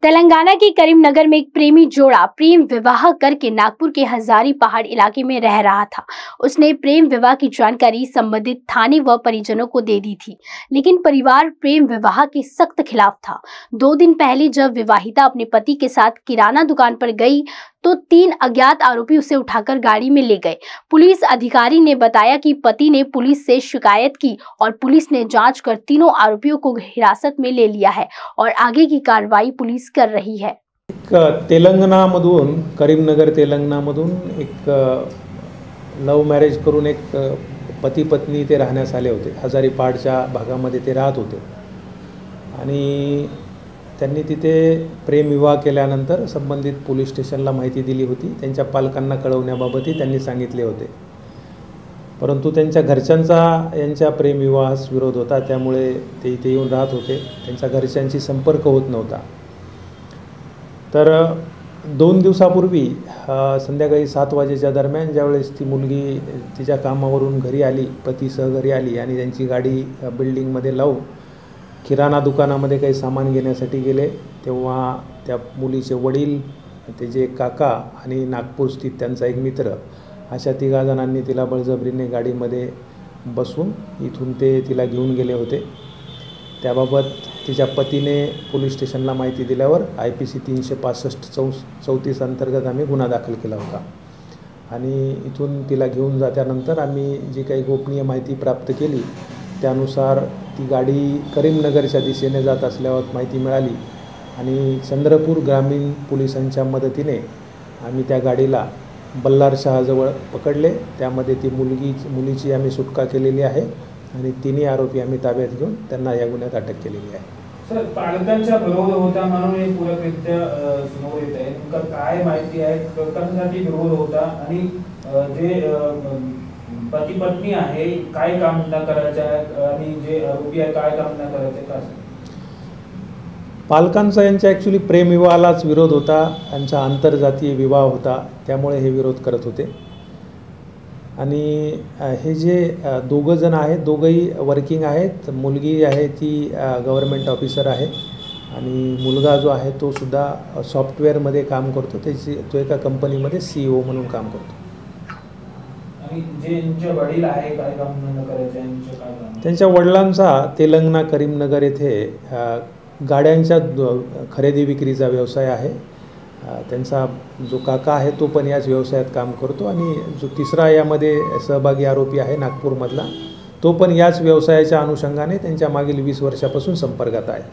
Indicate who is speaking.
Speaker 1: तेलंगाना के करीमनगर में एक प्रेमी जोड़ा प्रेम विवाह करके नागपुर के हजारी पहाड़ इलाके में रह रहा था। उसने प्रेम विवाह की जानकारी संबंधित थाने व परिजनों को दे दी थी, लेकिन परिवार प्रेम विवाह के सख्त खिलाफ था। 2 दिन पहले जब विवाहिता अपने पति के साथ किराना दुकान पर गई तो 3 अज्ञात आरोपी उसे उठाकर गाड़ी में ले गए। पुलिस अधिकारी ने बताया कि पति ने पुलिस से शिकायत की और पुलिस ने जांच कर तीनों आरोपियों को हिरासत में ले लिया है और आगे की कार्रवाई पुलिस कर रही है।
Speaker 2: तेलंगणामधून करीमनगर तेलंगणामधून एक लव मॅरेज करून एक पती पत्नी इथे राहण्यास आले होते। हजारी पहाडच्या भागामध्ये ते राहत होते आणि त्यांनी तिथे प्रेम विवाह केल्यानंतर संबंधित पोलीस स्टेशनला माहिती दिली होती। त्यांच्या पालकांना कळवण्याबाबतही त्यांनी सांगितले होते, परंतु त्यांच्या घरच्यांचा यांच्या प्रेम विवाहास विरोध होता, त्यामुळे ते इथे येऊन राहत होते। त्यांच्या घरच्यांशी संपर्क होत नव्हता। तर 2 दिवसापूर्वी संध्याकाळी 7 वाजेच्या दरम्यान ज्यावेळेस ती मुलगी तिच्या कामावरून घरी आली, पतीसह घरी आली आणि त्यांची गाडी बिल्डिंगमध्ये लावून किराणा दुकानामध्ये काही सामान घेण्यासाठी गेले, तेव्हा त्या मुलीचे वडील, त्याचे काका आणि नागपूर स्थित त्यांचा एक मित्र अशा 3 जणांनी तिला बळजबरीने गाडीमध्ये बसवून इथून ते तिला घेऊन गेले होते। त्याबाबत तिच्या पतीने पोलीस स्टेशनला माहिती दिल्यावर IPC 365-34 अंतर्गत आम्ही गुन्हा दाखल केला होता आणि इथून तिला घेऊन जात्यानंतर आम्ही जी काही गोपनीय माहिती प्राप्त केली त्यानुसार ती गाडी करीमनगरच्या दिशेने जात असल्यावर माहिती मिळाली आणि चंद्रपूर ग्रामीण पोलिसांच्या मदतीने आम्ही त्या गाडीला बल्लारशहाजवळ पकडले। त्यामध्ये ती मुलीची आम्ही सुटका केलेली आहे आणि 3 आरोपी आम्ही ताब्यात घेऊन त्यांना या गुन्ह्यात अटक केलेली आहे।
Speaker 3: सर, पालकांचा विरोध होता म्हणून हे पूरक कृत्य समोर येत आहे, नेमका काय माहिती आहे, कशासाठी विरोध होता आणि जे पती पत्नी आहे काय काम न करायचं आणि जे आरोपी आहे काय काम न करायचं का?
Speaker 2: पालकांचा यांच्या ॲक्च्युली प्रेम विवाहालाच विरोध होता, यांचा आंतरजातीय विवाह होता, त्यामुळे हे विरोध करत होते। आणि हे जे 2 जण आहेत, दोघंही वर्किंग आहेत। मुलगी आहे ती गव्हर्नमेंट ऑफिसर आहे आणि मुलगा जो आहे तो सुद्धा सॉफ्टवेअरमध्ये काम करतो, तो एका कंपनीमध्ये CEO म्हणून काम करतो।
Speaker 3: आणि जे यांचे वडील आहे काय काम न करायचे यांचे काय काम?
Speaker 2: त्यांच्या वडिलांचा तेलंगणा करीमनगर येथे गाड्यांच्या खरेदी विक्रीचा व्यवसाय आहे। त्यांचा जो काका आहे तो पण याच व्यवसायात काम करतो आणि जो 3रा यामध्ये सहभागी आरोपी आहे नागपूरमधला तो पण याच व्यवसायाच्या अनुषंगाने त्यांच्या मागील 20 वर्षापासून संपर्कात आहे।